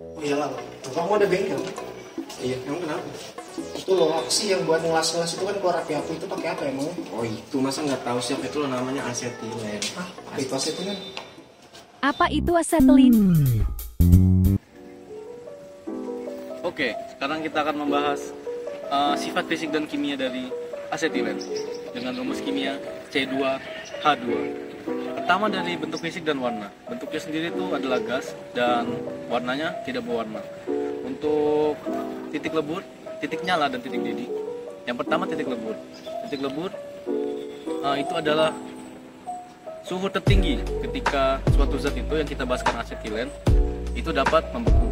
Oh iya lah, kamu ada bengkel kan? Iya, emang kenapa? Itu loh, apa sih yang buat ngelas-ngelas itu kan keluar api-api itu pakai apa emangnya? Oh itu masa nggak tahu siapa itu loh, namanya asetilen. Apa itu asetilen? Apa itu asetilen? Oke, sekarang kita akan membahas sifat fisik dan kimia dari asetilen dengan rumus kimia C2H2. Pertama dari bentuk fisik dan warna. Bentuknya sendiri itu adalah gas dan warnanya tidak berwarna. Untuk titik lebur, titik nyala dan titik didih. Yang pertama titik lebur. Titik lebur itu adalah suhu tertinggi ketika suatu zat itu yang kita bahaskan asetilen itu dapat membeku.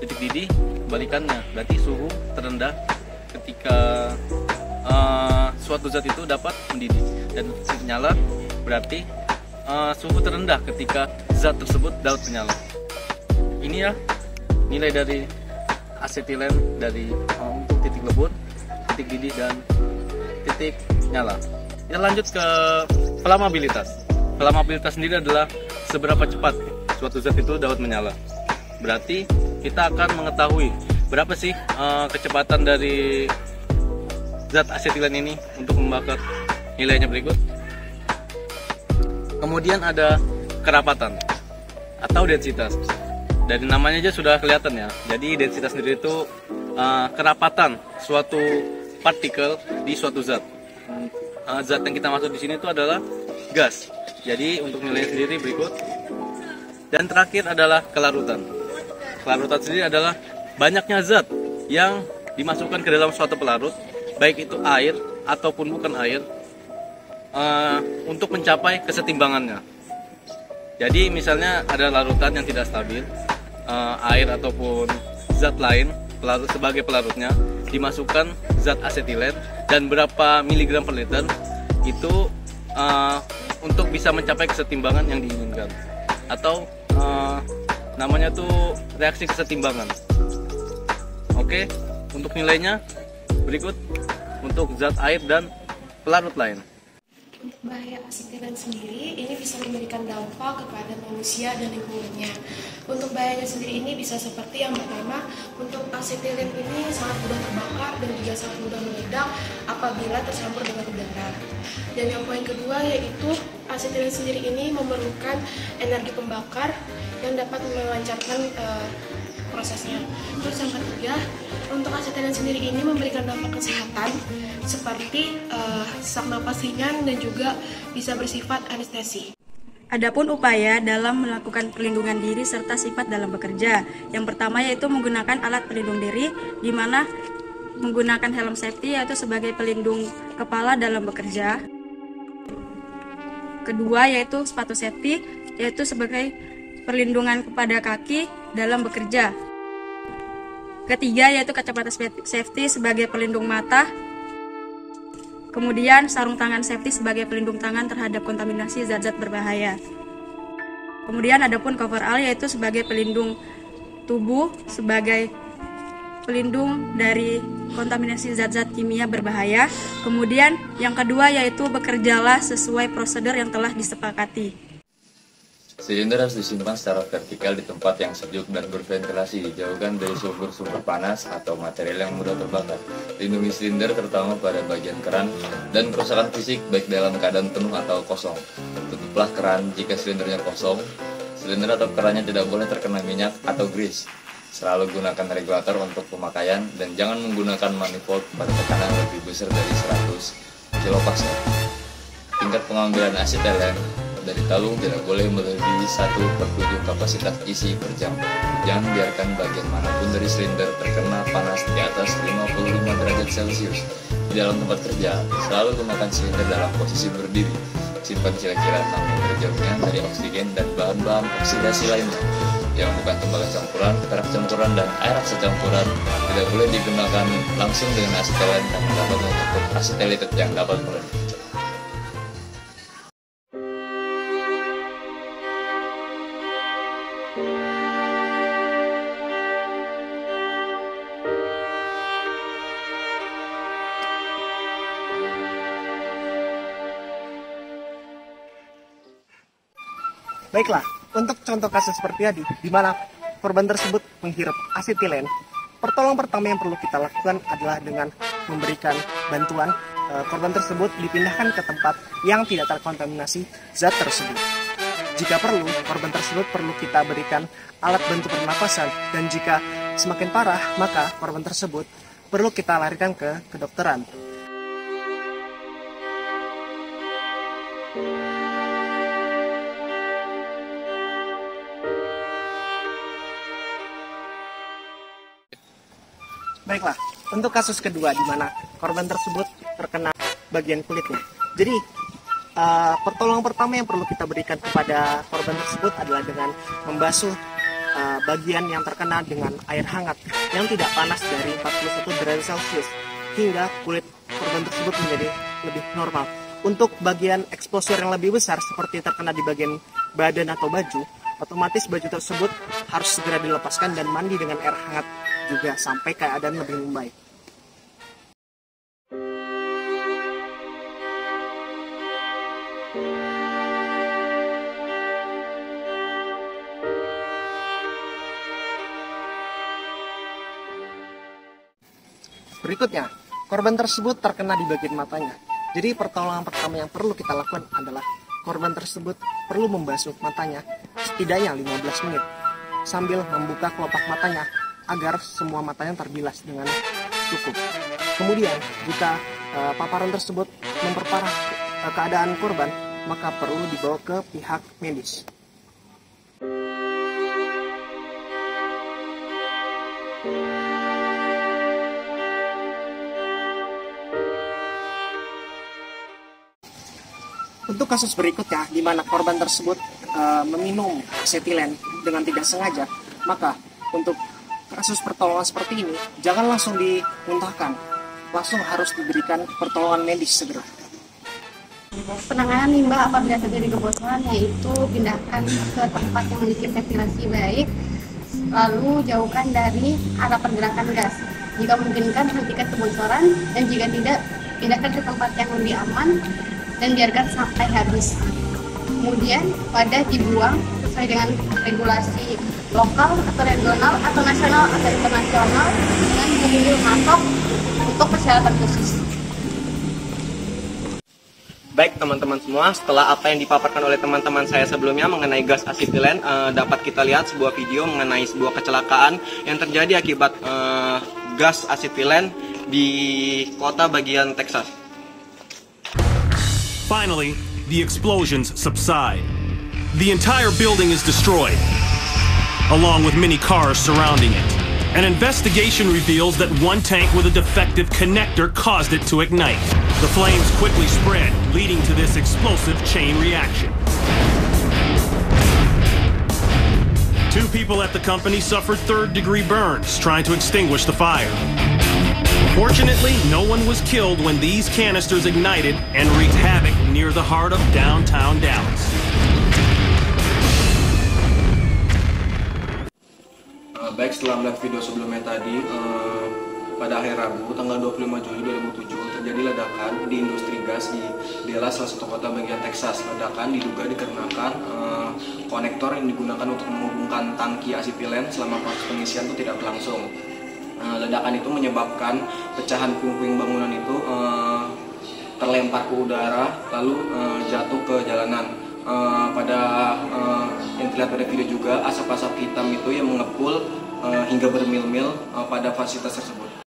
Titik didih balikannya, berarti suhu terendah ketika suatu zat itu dapat mendidih. Dan titik nyala berarti suhu terendah ketika zat tersebut dapat menyala. Ini ya nilai dari asetilen dari untuk titik lebur, titik didih dan titik nyala. Kita lanjut ke flammabilitas. Flammabilitas sendiri adalah seberapa cepat suatu zat itu dapat menyala. Berarti kita akan mengetahui berapa sih kecepatan dari zat asetilen ini untuk membakar. Nilainya berikut. Kemudian ada kerapatan atau densitas. Dari namanya aja sudah kelihatan ya. Jadi densitas sendiri itu kerapatan suatu partikel di suatu zat. Zat yang kita maksud di sini itu adalah gas. Jadi untuk nilainya sendiri berikut. Dan terakhir adalah kelarutan. Kelarutan sendiri adalah banyaknya zat yang dimasukkan ke dalam suatu pelarut, baik itu air ataupun bukan air, untuk mencapai kesetimbangannya. Jadi misalnya ada larutan yang tidak stabil, air ataupun zat lain sebagai pelarutnya, dimasukkan zat asetilen dan berapa miligram per liter itu untuk bisa mencapai kesetimbangan yang diinginkan, atau namanya tuh reaksi kesetimbangan. Oke, untuk nilainya berikut untuk zat air dan pelarut lain. Untuk bahaya asetilen sendiri, ini bisa memberikan dampak kepada manusia dan lingkungannya. Untuk bahayanya sendiri ini bisa seperti yang pertama, untuk asetilen ini sangat mudah terbakar dan juga sangat mudah meledak apabila tercampur dengan udara. Dan yang poin kedua yaitu asetilen sendiri ini memerlukan energi pembakar yang dapat melancarkan prosesnya. Terus yang ketiga, untuk asetilen sendiri ini memberikan dampak kesehatan seperti sesak napas ringan dan juga bisa bersifat anestesi. Adapun upaya dalam melakukan perlindungan diri serta sifat dalam bekerja. Yang pertama yaitu menggunakan alat pelindung diri, di mana menggunakan helm safety yaitu sebagai pelindung kepala dalam bekerja. Kedua yaitu sepatu safety, yaitu sebagai perlindungan kepada kaki dalam bekerja. Ketiga yaitu kacamata safety sebagai pelindung mata. Kemudian sarung tangan safety sebagai pelindung tangan terhadap kontaminasi zat-zat berbahaya. Kemudian adapun coverall yaitu sebagai pelindung tubuh sebagai pelindung dari kontaminasi zat-zat kimia berbahaya. Kemudian yang kedua yaitu bekerjalah sesuai prosedur yang telah disepakati. Silinder harus disimpan secara vertikal di tempat yang sejuk dan berventilasi, dijauhkan dari sumber-sumber panas atau material yang mudah terbakar. Lindungi silinder terutama pada bagian keran dan kerusakan fisik baik dalam keadaan penuh atau kosong. Tutuplah keran jika silindernya kosong. Silinder atau kerannya tidak boleh terkena minyak atau grease. Selalu gunakan regulator untuk pemakaian dan jangan menggunakan manifold pada tekanan lebih besar dari 100 kilopascal. Tingkat pengambilan asetilen dari tabung tidak boleh melebihi 1/7 kapasitas isi per jam. Jangan biarkan bagian manapun dari silinder terkena panas di atas 55 derajat Celcius. Di dalam tempat kerja, selalu gunakan silinder dalam posisi berdiri. Simpan kira-kira 6 meter jauhnya dari oksigen dan bahan-bahan oksidasi lainnya. Yang bukan tembaga campuran, keterak campuran, dan air aksa campuran tidak boleh digunakan langsung dengan asetilen karena dapat membentuk asetilit yang dapat meledak. Baiklah, untuk contoh kasus seperti tadi, di mana korban tersebut menghirup asetilen, pertolongan pertama yang perlu kita lakukan adalah dengan memberikan bantuan korban tersebut dipindahkan ke tempat yang tidak terkontaminasi zat tersebut. Jika perlu, korban tersebut perlu kita berikan alat bantu pernapasan, dan jika semakin parah, maka korban tersebut perlu kita larikan ke kedokteran. Baiklah, untuk kasus kedua di mana korban tersebut terkena bagian kulitnya. Jadi, pertolongan pertama yang perlu kita berikan kepada korban tersebut adalah dengan membasuh bagian yang terkena dengan air hangat yang tidak panas dari 41 derajat Celcius hingga kulit korban tersebut menjadi lebih normal. Untuk bagian eksposur yang lebih besar seperti terkena di bagian badan atau baju, otomatis baju tersebut harus segera dilepaskan dan mandi dengan air hangat juga sampai keadaan lebih membaik. Berikutnya, korban tersebut terkena di bagian matanya. Jadi pertolongan pertama yang perlu kita lakukan adalah korban tersebut perlu membasuh matanya setidaknya 15 menit sambil membuka kelopak matanya agar semua matanya terbilas dengan cukup. Kemudian, jika paparan tersebut memperparah keadaan korban, maka perlu dibawa ke pihak medis. Untuk kasus berikutnya, di mana korban tersebut meminum asetilen dengan tidak sengaja, maka untuk kasus pertolongan seperti ini, jangan langsung dimuntahkan, langsung harus diberikan pertolongan medis segera. Penanganan limbah apabila terjadi kebocoran yaitu pindahkan ke tempat yang memiliki ventilasi baik, lalu jauhkan dari arah pergerakan gas. Jika memungkinkan, hentikan kebocoran, dan jika tidak, pindahkan ke tempat yang lebih aman dan biarkan sampai habis. Kemudian wadah dibuang sesuai dengan regulasi lokal atau regional atau nasional atau internasional dengan mengambil masuk untuk persyaratan khusus. Baik teman-teman semua, setelah apa yang dipaparkan oleh teman-teman saya sebelumnya mengenai gas asetilen, dapat kita lihat sebuah video mengenai sebuah kecelakaan yang terjadi akibat gas asetilen di kota bagian Texas. Finally, the explosions subside. The entire building is destroyed, along with many cars surrounding it. An investigation reveals that one tank with a defective connector caused it to ignite. The flames quickly spread, leading to this explosive chain reaction. 2 people at the company suffered third-degree burns trying to extinguish the fire. Fortunately, no one was killed when these canisters ignited and wreaked havoc near the heart of downtown Dallas. Baik, setelah melihat video sebelumnya tadi, pada hari Rabu tanggal 25 Juli 2007 terjadi ledakan di industri gas di Dallas, salah satu kota bagian Texas. Ledakan diduga dikarenakan konektor yang digunakan untuk menghubungkan tangki asetilen selama proses pengisian itu tidak berlangsung. Ledakan itu menyebabkan pecahan puing-puing bangunan itu terlempar ke udara lalu jatuh ke jalanan. Pada yang terlihat pada video juga, asap-asap hitam itu yang mengepul hingga bermil-mil pada fasilitas tersebut.